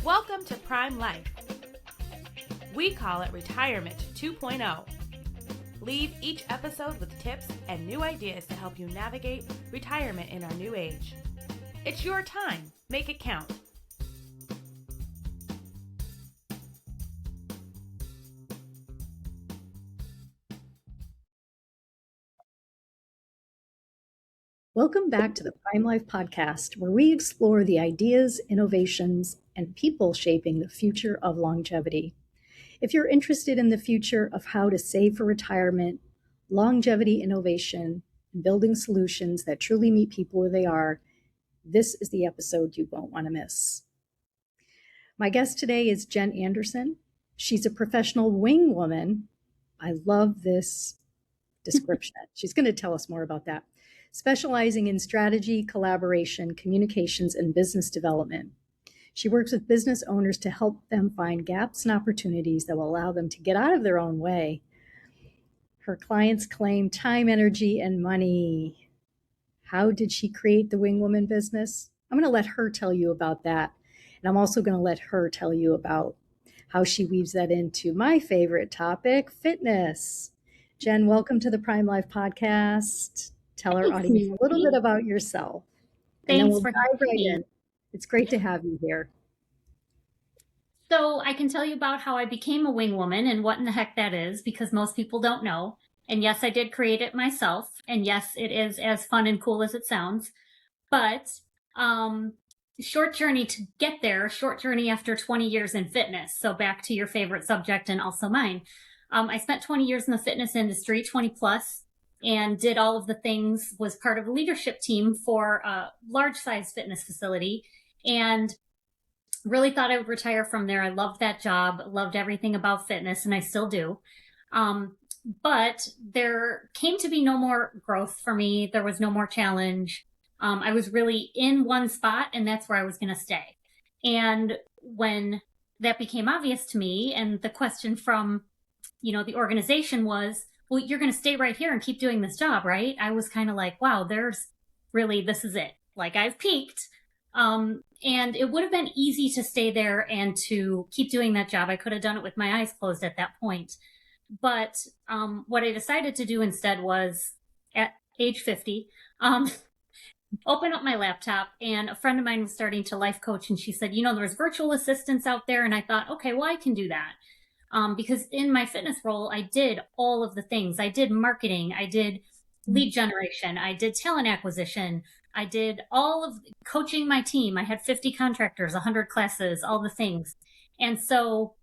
Welcome to Prime Life. We call it Retirement 2.0. Leave each episode with tips and new ideas to help you navigate retirement in our new age. It's your time. Make it count. Welcome back to the Prime Life podcast, where we explore the ideas, innovations, and people shaping the future of longevity. If you're interested in the future of how to save for retirement, longevity innovation, and building solutions that truly meet people where they are, this is the episode you won't want to miss. My guest today is Jen Anderson. She's a professional wing woman. I love this description. She's going to tell us more about that. Specializing in strategy, collaboration, communications, and business development. She works with business owners to help them find gaps and opportunities that will allow them to get out of their own way. Her clients claim time, energy, and money. How did she create the Wing Woman business? I'm going to let her tell you about that. And I'm also going to let her tell you about how she weaves that into my favorite topic, fitness. Jen, welcome to the Prime Life podcast. Tell our audience a little bit about yourself. And then we'll dive right in. It's great to have you here. So I can tell you about how I became a wing woman and what in the heck that is, because most people don't know. And yes, I did create it myself. And yes, it is as fun and cool as it sounds. But short journey to get there, short journey after 20 years in fitness. So back to your favorite subject and also mine. I spent 20 years in the fitness industry, 20 plus. And did all of the things, was part of a leadership team for a large size fitness facility, and really thought I would retire from there. I loved that job, loved everything about fitness, and I still do. But there came to be no more growth for me. There was no more challenge. I was really in one spot, and that's where I was going to stay. And when that became obvious to me, and the question from, the organization was, well, you're going to stay right here and keep doing this job, right? I was kind of like, wow, this is it. Like, I've peaked. And it would have been easy to stay there and to keep doing that job. I could have done it with my eyes closed at that point. But what I decided to do instead was, at age 50, open up my laptop, and a friend of mine was starting to life coach, and she said, there's virtual assistants out there. And I thought, okay, well, I can do that. Because in my fitness role, I did all of the things. I did marketing, I did lead generation, I did talent acquisition, I did all of coaching my team. I had 50 contractors, 100 classes, all the things. And so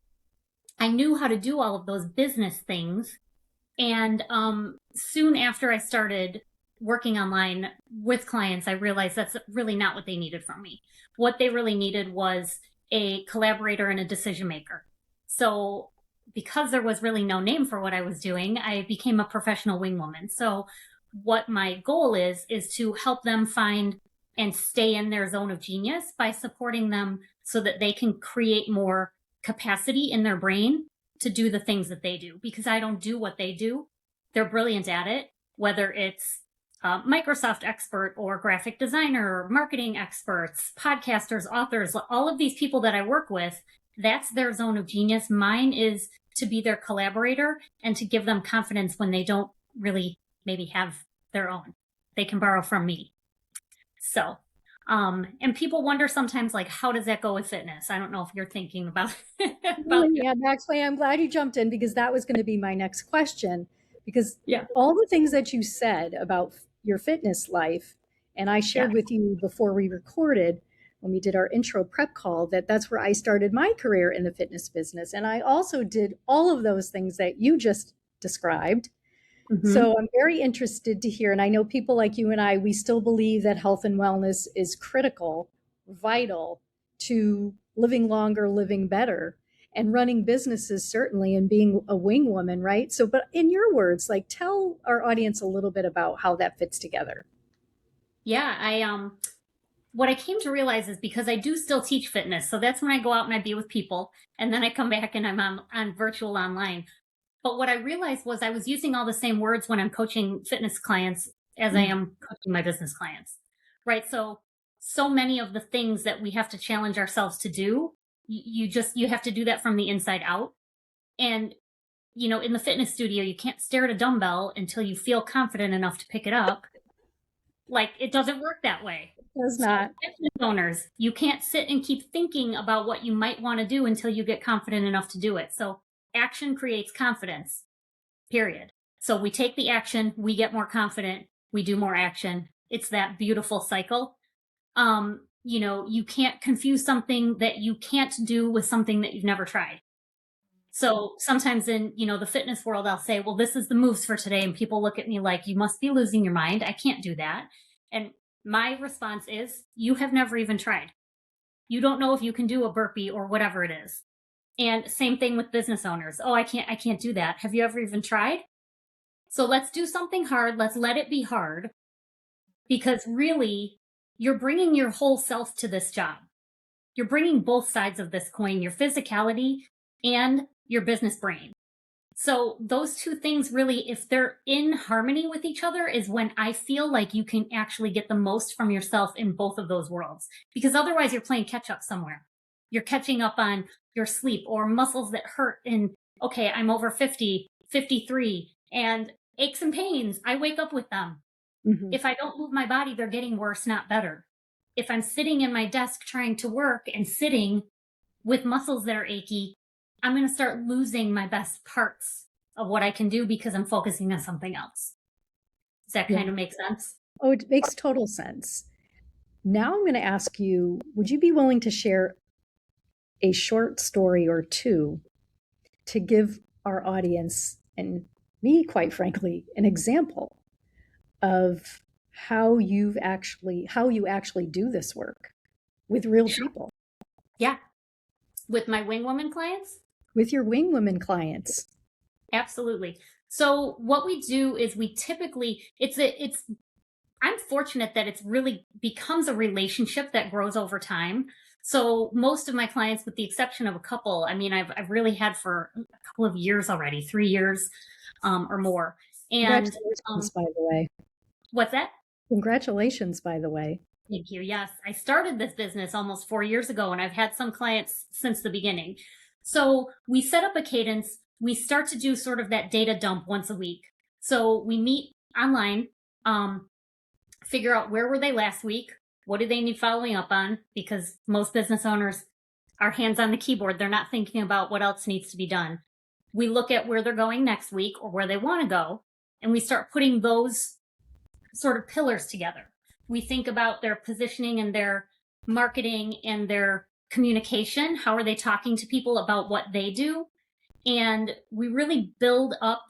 I knew how to do all of those business things. And soon after I started working online with clients, I realized that's really not what they needed from me. What they really needed was a collaborator and a decision maker. So because there was really no name for what I was doing, I became a professional wing woman. So what my goal is to help them find and stay in their zone of genius by supporting them so that they can create more capacity in their brain to do the things that they do. Because I don't do what they do. They're brilliant at it, whether it's Microsoft expert or graphic designer, marketing experts, podcasters, authors, all of these people that I work with. That's their zone of genius. Mine is to be their collaborator and to give them confidence when they don't really maybe have their own. They can borrow from me. So, and people wonder sometimes, like, how does that go with fitness? I don't know if you're thinking about Yeah, actually, I'm glad you jumped in, because that was going to be my next question. Because all the things that you said about your fitness life, and I shared with you before we recorded, when we did our intro prep call, that's where I started my career in the fitness business. And I also did all of those things that you just described. Mm-hmm. So I'm very interested to hear, and I know people like you and I, we still believe that health and wellness is critical, vital to living longer, living better, and running businesses certainly, and being a wing woman, right? So, but in your words, like, tell our audience a little bit about how that fits together. Yeah, what I came to realize is, because I do still teach fitness, so that's when I go out and I be with people, and then I come back and I'm on virtual online. But what I realized was I was using all the same words when I'm coaching fitness clients as I am coaching my business clients, right? So many of the things that we have to challenge ourselves to do You have to do that from the inside out. And, in the fitness studio, you can't stare at a dumbbell until you feel confident enough to pick it up. Like, it doesn't work that way. It does not. Business owners, you can't sit and keep thinking about what you might want to do until you get confident enough to do it. So action creates confidence, period. So we take the action, we get more confident, we do more action. It's that beautiful cycle. You can't confuse something that you can't do with something that you've never tried. So sometimes in, the fitness world, I'll say, well, this is the moves for today. And people look at me like, you must be losing your mind. I can't do that. And my response is, you have never even tried. You don't know if you can do a burpee or whatever it is. And same thing with business owners. Oh, I can't do that. Have you ever even tried? So let's do something hard. Let's let it be hard, because really you're bringing your whole self to this job. You're bringing both sides of this coin, your physicality and your business brain. So those two things really, if they're in harmony with each other, is when I feel like you can actually get the most from yourself in both of those worlds. Because otherwise you're playing catch up somewhere. You're catching up on your sleep or muscles that hurt. And okay, I'm over 50, 53, and aches and pains, I wake up with them. Mm-hmm. If I don't move my body, they're getting worse, not better. If I'm sitting in my desk trying to work and sitting with muscles that are achy, I'm going to start losing my best parts of what I can do because I'm focusing on something else. Does that kind of make sense? Oh, it makes total sense. Now I'm going to ask you, would you be willing to share a short story or two to give our audience, and me, quite frankly, an example of how you actually do this work with real people? Yeah. With my wing woman clients? With your wing women clients. Absolutely. So what we do is we typically, I'm fortunate that it's really becomes a relationship that grows over time. So most of my clients, with the exception of a couple, I've really had for a couple of years already, 3 years or more. And congratulations, by the way. What's that? Congratulations, by the way. Thank you. Yes. I started this business almost 4 years ago, and I've had some clients since the beginning. So we set up a cadence. We start to do sort of that data dump once a week. So we meet online, figure out where were they last week? What do they need following up on? Because most business owners are hands on the keyboard. They're not thinking about what else needs to be done. We look at where they're going next week or where they want to go, and we start putting those sort of pillars together. We think about their positioning and their marketing and their communication. How are they talking to people about what they do? And we really build up,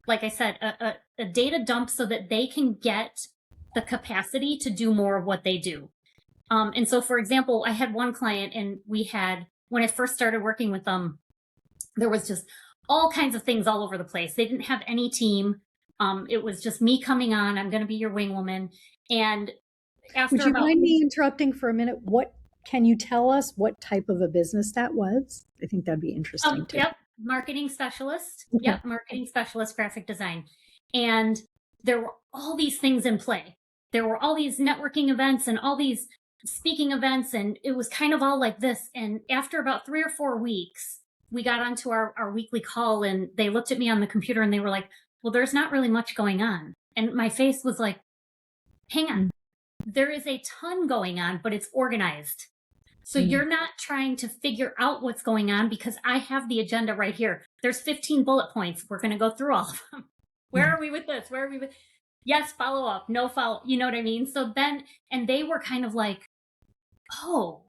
like I said, a data dump so that they can get the capacity to do more of what they do. And so, for example, I had one client, and when I first started working with them, there was just all kinds of things all over the place. They didn't have any team. It was just me coming on. I'm going to be your wing woman. And after, would you mind me interrupting for a minute? Can you tell us what type of a business that was? I think that'd be interesting too. Yep, marketing specialist. Okay. Yep, marketing specialist, graphic design. And there were all these things in play. There were all these networking events and all these speaking events, and it was kind of all like this. And after about 3 or 4 weeks, we got onto our weekly call, and they looked at me on the computer and they were like, well, there's not really much going on. And my face was like, hang on, there is a ton going on, but it's organized. So you're not trying to figure out what's going on, because I have the agenda right here. There's 15 bullet points. We're going to go through all of them. Where are we with this? Where are we with? Yes, follow up, no follow. You know what I mean? So then, and they were kind of like, oh,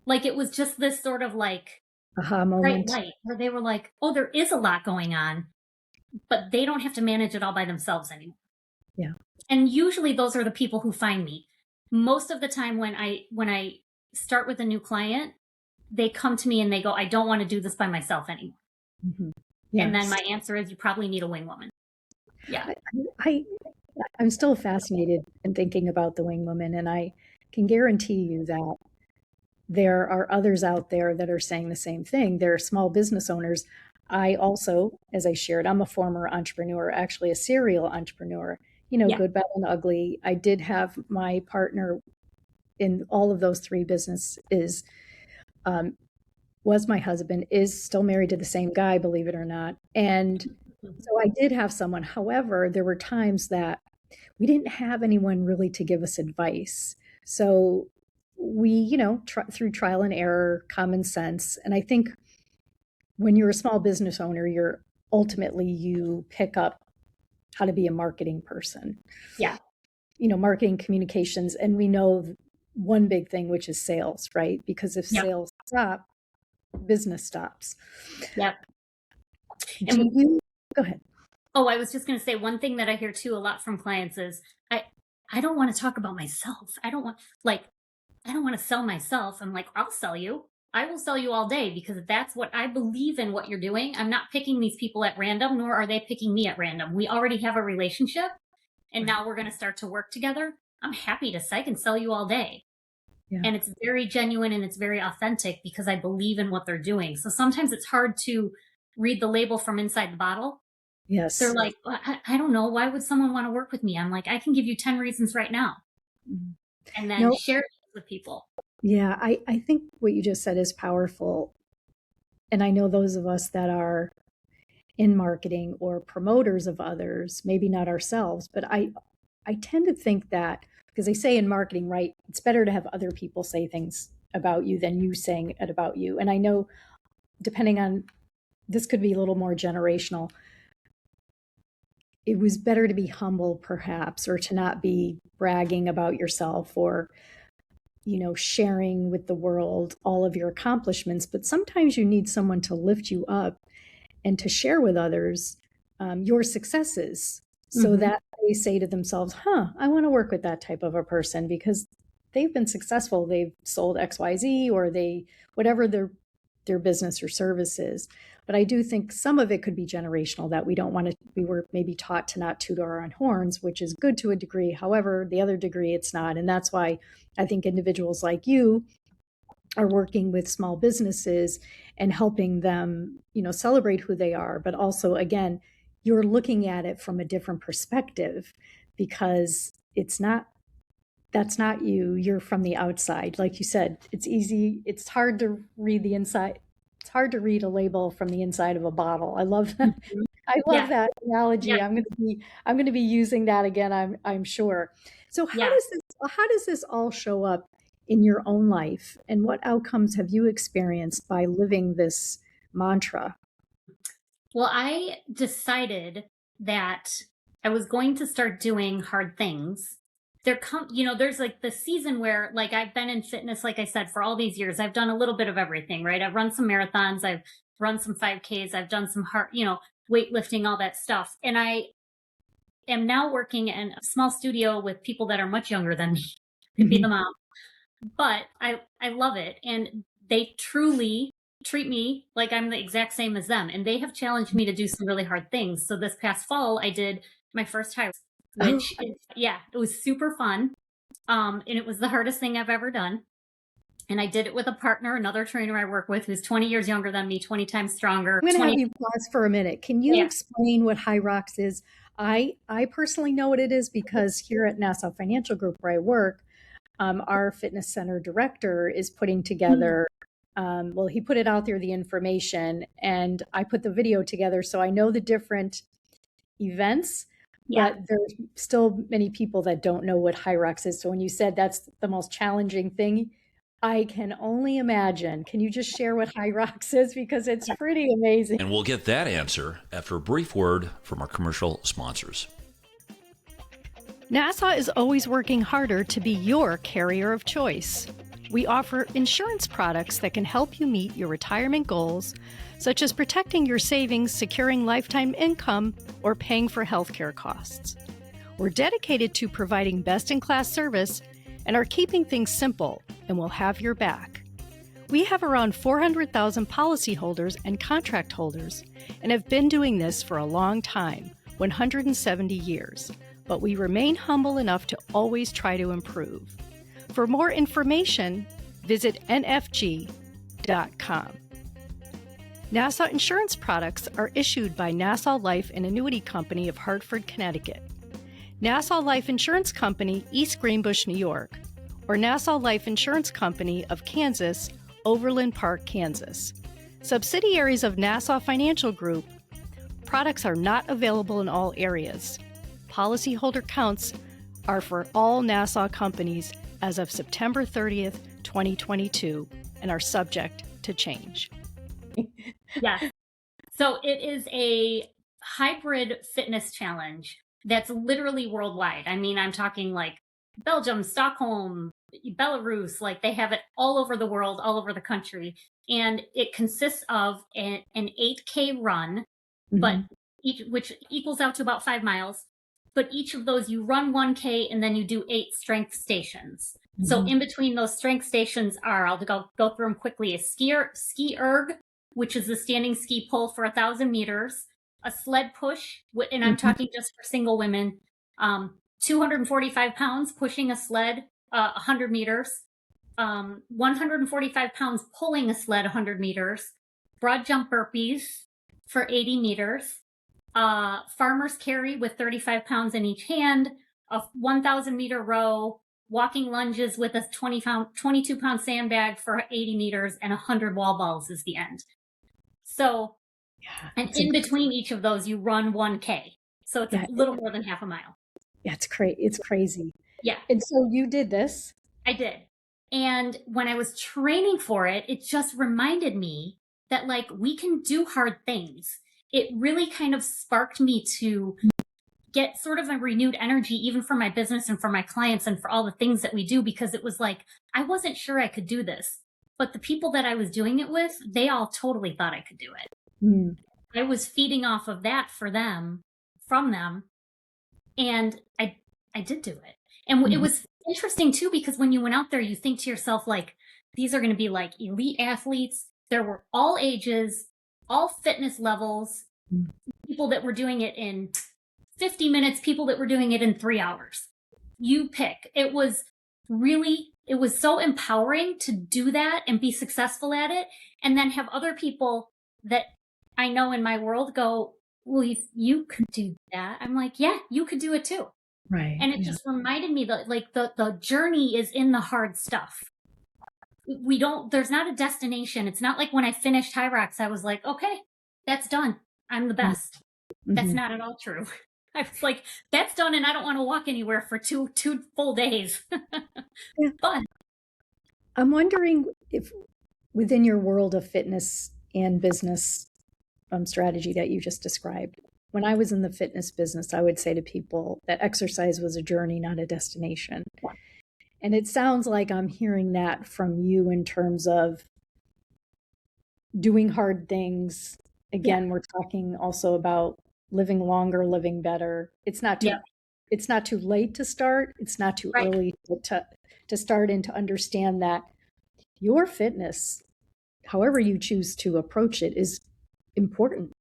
like it was just this sort of like aha moment, right, where they were like, oh, there is a lot going on, but they don't have to manage it all by themselves anymore. Yeah. And usually those are the people who find me. Most of the time when I start with a new client, they come to me and they go, I don't want to do this by myself anymore. Mm-hmm. Yes. And then my answer is, you probably need a wing woman. Yeah. I'm still fascinated in thinking about the wing woman, and I can guarantee you that there are others out there that are saying the same thing. There are small business owners. I also, as I shared, I'm a former entrepreneur, actually a serial entrepreneur, good, bad, and ugly. I did have my partner in all of those 3 businesses was my husband, is still married to the same guy, believe it or not. And so I did have someone. However, there were times that we didn't have anyone really to give us advice. So we, through trial and error, common sense. And I think when you're a small business owner, you pick up how to be a marketing person. Yeah. Marketing communications. And we know one big thing, which is sales, right? Because if sales stop, business stops. Yep. Go ahead. Oh, I was just going to say one thing that I hear too a lot from clients is I don't want to talk about myself. I don't want to sell myself. I'm like, I'll sell you. I will sell you all day because that's what I believe in what you're doing. I'm not picking these people at random, nor are they picking me at random. We already have a relationship and now we're going to start to work together. I'm happy to I can sell you all day. Yeah. And it's very genuine and it's very authentic because I believe in what they're doing. So sometimes it's hard to read the label from inside the bottle. Yes. They're like, I don't know. Why would someone want to work with me? I'm like, I can give you 10 reasons right now. And then share it with people. Yeah, I think what you just said is powerful. And I know those of us that are in marketing or promoters of others, maybe not ourselves, but I tend to think that, because they say in marketing, right, it's better to have other people say things about you than you saying it about you. And I know, depending on, this could be a little more generational, it was better to be humble, perhaps, or to not be bragging about yourself or, sharing with the world all of your accomplishments. But sometimes you need someone to lift you up and to share with others your successes so that they say to themselves, I want to work with that type of a person because they've been successful. They've sold XYZ or whatever their business or service is. But I do think some of it could be generational, that we were maybe taught to not toot our own horns, which is good to a degree. However, the other degree, it's not. And that's why I think individuals like you are working with small businesses and helping them, celebrate who they are. But also, again, you're looking at it from a different perspective because that's not you. You're from the outside. Like you said, it's easy. It's hard to read the inside. It's hard to read a label from the inside of a bottle. I love that. I love that analogy. Yeah. I'm going to be using that again. I'm sure. So how does this all show up in your own life, and what outcomes have you experienced by living this mantra? Well, I decided that I was going to start doing hard things. There's like the season where, like, I've been in fitness, like I said, for all these years. I've done a little bit of everything, right? I've run some marathons, I've run some 5Ks, I've done some hard, weightlifting, all that stuff. And I am now working in a small studio with people that are much younger than me to be the mom. But I love it. And they truly treat me like I'm the exact same as them. And they have challenged me to do some really hard things. So this past fall, I did my first high, which it was super fun. And it was the hardest thing I've ever done. And I did it with a partner, another trainer I work with who's 20 years younger than me, 20 times stronger. I'm going to have you pause for a minute. Can you explain what High Rocks is? I personally know what it is because here at Nassau Financial Group, where I work, our fitness center director is putting together, he put it out there, the information, and I put the video together. So I know the different events, but there's still many people that don't know what High Rocks is. So when you said that's the most challenging thing, I can only imagine. Can you just share what High Rocks is? Because it's pretty amazing. And we'll get that answer after a brief word from our commercial sponsors. Nassau is always working harder to be your carrier of choice. We offer insurance products that can help you meet your retirement goals, such as protecting your savings, securing lifetime income, or paying for healthcare costs. We're dedicated to providing best-in-class service and are keeping things simple, and we'll have your back. We have around 400,000 policyholders and contract holders and have been doing this for a long time, 170 years. But we remain humble enough to always try to improve. For more information, visit nfg.com. Nassau insurance products are issued by Nassau Life and Annuity Company of Hartford, Connecticut, Nassau Life Insurance Company, East Greenbush, New York, or Nassau Life Insurance Company of Kansas Overland Park, Kansas. Subsidiaries of Nassau Financial Group, products are not available in all areas. Policyholder counts are for all Nassau companies as of September 30th, 2022, and are subject to change. Yes. So it is a hybrid fitness challenge that's literally worldwide. I mean, I'm talking like Belgium, Stockholm, Belarus, like they have it all over the world, all over the country. And it consists of an 8K run, but which equals out to about 5 miles. But each of those, you run 1K and then you do 8 strength stations. So in between those strength stations are, I'll go through them quickly, a ski erg, which is the standing ski pole for 1,000 meters, a sled push, and I'm talking just for single women, 245 pounds pushing a sled 100 meters, 145 pounds pulling a sled 100 meters, broad jump burpees for 80 meters, farmer's carry with 35 pounds in each hand, a 1,000 meter row, walking lunges with a 22 pound sandbag for 80 meters, and 100 wall balls is the end. So, and in between each of those, you run 1K. So it's a little more than half a mile. Yeah, it's crazy. Yeah. And so you did this? I did. And when I was training for it, it just reminded me that like we can do hard things. It really kind of sparked me to get sort of a renewed energy, even for my business and for my clients and for all the things that we do, because it was like, I wasn't sure I could do this, but the people that I was doing it with, they all totally thought I could do it. I was feeding off of that from them. And I did do it. And it was interesting too, because when you went out there, you think to yourself, like, these are going to be like elite athletes. There were all ages, all fitness levels, people that were doing it in 50 minutes, people that were doing it in 3 hours. You pick. It was so empowering to do that and be successful at it. And then have other people that I know in my world go, well, if you could do that, I'm like, yeah, you could do it too. Right. And it just reminded me that like the journey is in the hard stuff. There's not a destination. It's not like when I finished High Rocks, I was like, okay, that's done. I'm the best. That's not at all true. I was like, that's done. And I don't want to walk anywhere for two full days. But I'm wondering if within your world of fitness and business strategy that you just described, when I was in the fitness business, I would say to people that exercise was a journey, not a destination. And it sounds like I'm hearing that from you in terms of doing hard things. Again, we're talking also about living longer, living better. It's not too late to start. It's not too early to start and to understand that your fitness, however you choose to approach it, is important.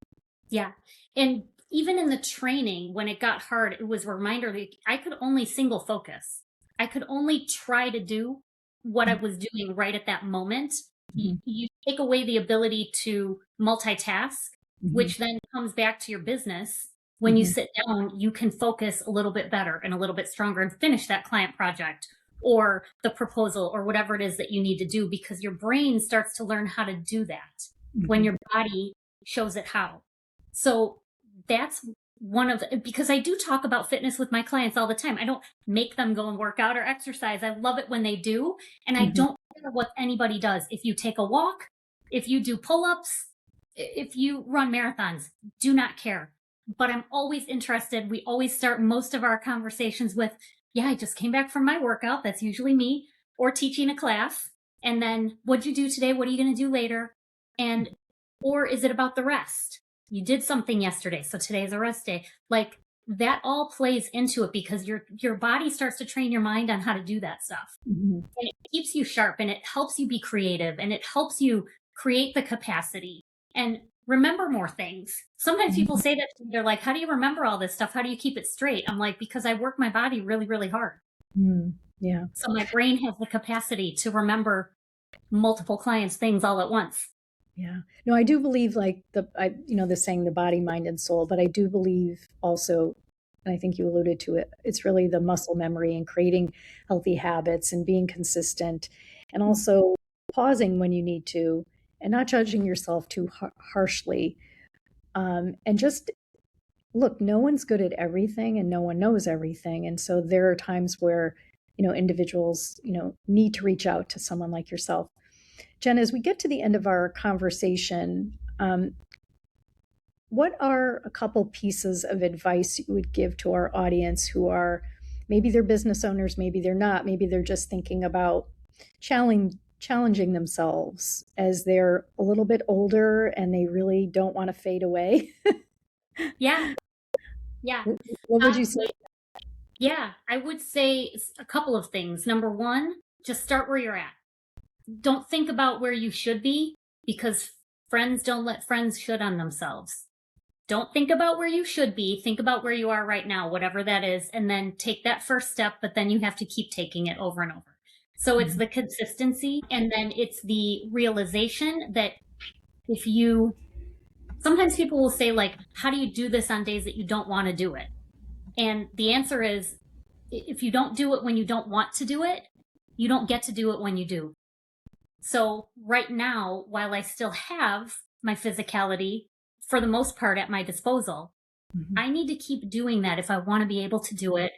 Yeah. And even in the training, when it got hard, it was a reminder that I could only single focus. I could only try to do what I was doing right at that moment. You take away the ability to multitask, which then comes back to your business. When you sit down, you can focus a little bit better and a little bit stronger and finish that client project or the proposal or whatever it is that you need to do, because your brain starts to learn how to do that when your body shows it how. So that's because I do talk about fitness with my clients all the time. I don't make them go and work out or exercise. I love it when they do. And I don't care what anybody does. If you take a walk, if you do pull-ups, if you run marathons, do not care. But I'm always interested. We always start most of our conversations with, yeah, I just came back from my workout. That's usually me, or teaching a class. And then what'd you do today? What are you going to do later? Or is it about the rest? You did something yesterday, so today's a rest day. Like that all plays into it, because your body starts to train your mind on how to do that stuff. And it keeps you sharp, and it helps you be creative, and it helps you create the capacity and remember more things. Sometimes people say that to me, they're like, how do you remember all this stuff? How do you keep it straight? I'm like, because I work my body really, really hard. Yeah. So my brain has the capacity to remember multiple clients' things all at once. Yeah. No, I do believe like the saying, the body, mind, and soul, but I do believe also, and I think you alluded to it, it's really the muscle memory and creating healthy habits and being consistent, and also pausing when you need to, and not judging yourself too harshly. And just look, no one's good at everything and no one knows everything. And so there are times where, individuals, need to reach out to someone like yourself. Jen, as we get to the end of our conversation, what are a couple pieces of advice you would give to our audience who are, maybe they're business owners, maybe they're not, maybe they're just thinking about challenging themselves as they're a little bit older and they really don't want to fade away? Yeah. What would you say? Yeah, I would say a couple of things. Number one, just start where you're at. Don't think about where you should be, because friends don't let friends should on themselves. Don't think about where you should be. Think about where you are right now, whatever that is, and then take that first step, but then you have to keep taking it over and over. So it's the consistency, and then it's the realization that sometimes people will say, like, how do you do this on days that you don't want to do it? And the answer is, if you don't do it when you don't want to do it, you don't get to do it when you do. So right now, while I still have my physicality for the most part at my disposal, I need to keep doing that if I want to be able to do it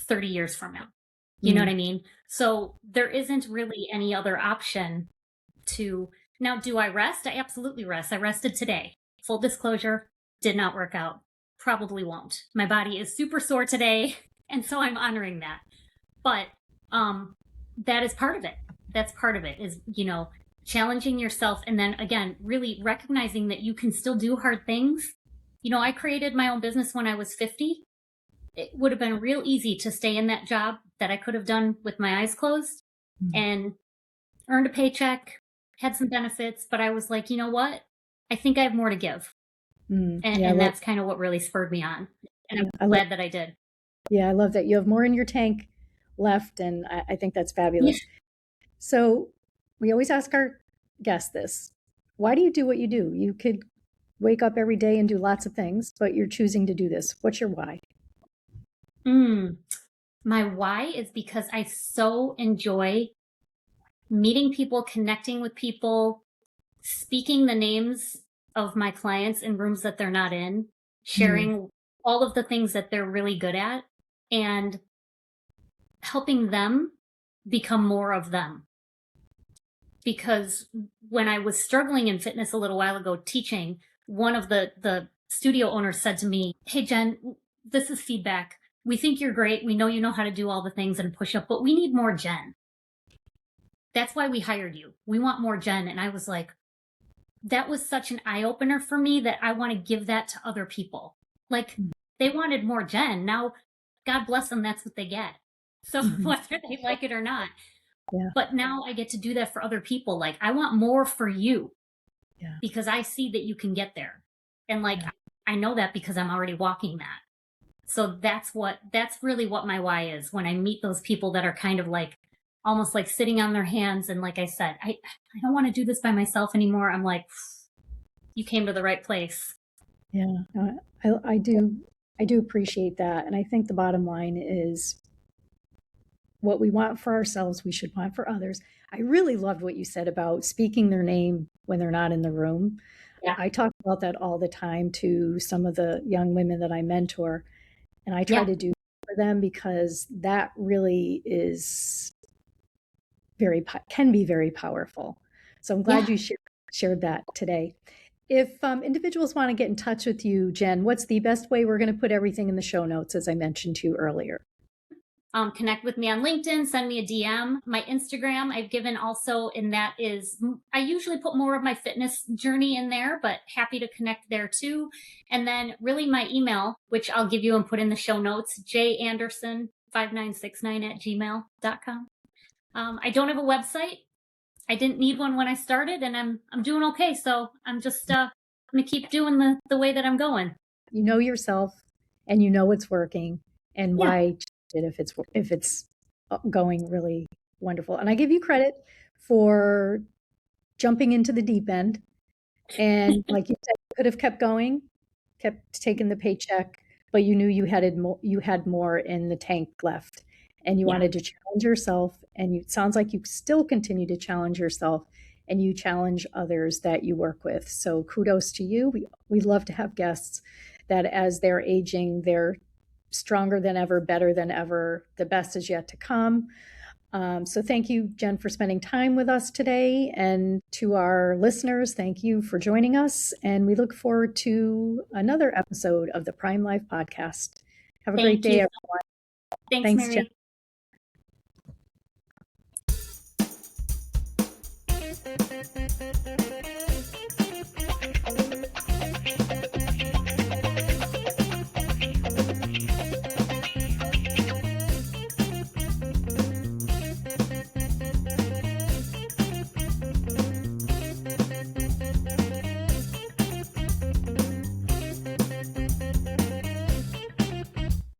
30 years from now. You know what I mean? So there isn't really any other option to... Now, do I rest? I absolutely rest. I rested today. Full disclosure, did not work out. Probably won't. My body is super sore today, and so I'm honoring that. But that is part of it. That's part of it, is, challenging yourself, and then again, really recognizing that you can still do hard things. I created my own business when I was 50. It would have been real easy to stay in that job that I could have done with my eyes closed and earned a paycheck, had some benefits, but I was like, you know what? I think I have more to give. And that's kind of what really spurred me on. And I'm glad that I did. Yeah, I love that you have more in your tank left, and I think that's fabulous. Yeah. So we always ask our guests this. Why do you do what you do? You could wake up every day and do lots of things, but you're choosing to do this. What's your why? My why is because I so enjoy meeting people, connecting with people, speaking the names of my clients in rooms that they're not in, sharing all of the things that they're really good at, and helping them become more of them. Because when I was struggling in fitness a little while ago teaching, one of the studio owners said to me, "Hey, Jen, this is feedback. We think you're great. We know you know how to do all the things and push up, but we need more Jen. That's why we hired you. We want more Jen." And I was like, that was such an eye-opener for me that I want to give that to other people. Like, they wanted more Jen. Now, God bless them, that's what they get. So whether they like it or not. Yeah. But now I get to do that for other people. Like, I want more for you because I see that you can get there. And like, I know that because I'm already walking that. So that's really what my why is. When I meet those people that are kind of like, almost like sitting on their hands. And like I said, I don't want to do this by myself anymore. I'm like, you came to the right place. Yeah, I do appreciate that. And I think the bottom line is, what we want for ourselves, we should want for others. I really loved what you said about speaking their name when they're not in the room. Yeah. I talk about that all the time to some of the young women that I mentor. And I try to do for them, because that really is can be very powerful. So I'm glad you shared that today. If individuals want to get in touch with you, Jen, what's the best way? We're going to put everything in the show notes, as I mentioned to you earlier. Connect with me on LinkedIn, send me a DM. My Instagram, I've given also, and that is, I usually put more of my fitness journey in there, but happy to connect there too. And then really my email, which I'll give you and put in the show notes, janderson5969@gmail.com. I don't have a website. I didn't need one when I started, and I'm doing okay. So I'm just going to keep doing the way that I'm going. You know yourself, and you know what's working, and why if it's going really wonderful. And I give you credit for jumping into the deep end. And like you said, you could have kept going, kept taking the paycheck, but you knew you had more in the tank left. and you Yeah. wanted to challenge yourself, and it sounds like you still continue to challenge yourself, and you challenge others that you work with. So kudos to you. We love to have guests that as they're aging, they're stronger than ever, better than ever. The best is yet to come. So thank you, Jen, for spending time with us today. And to our listeners, thank you for joining us. And we look forward to another episode of the Prime Life podcast. Have a great day, you. everyone. Thanks, Mary. Jen.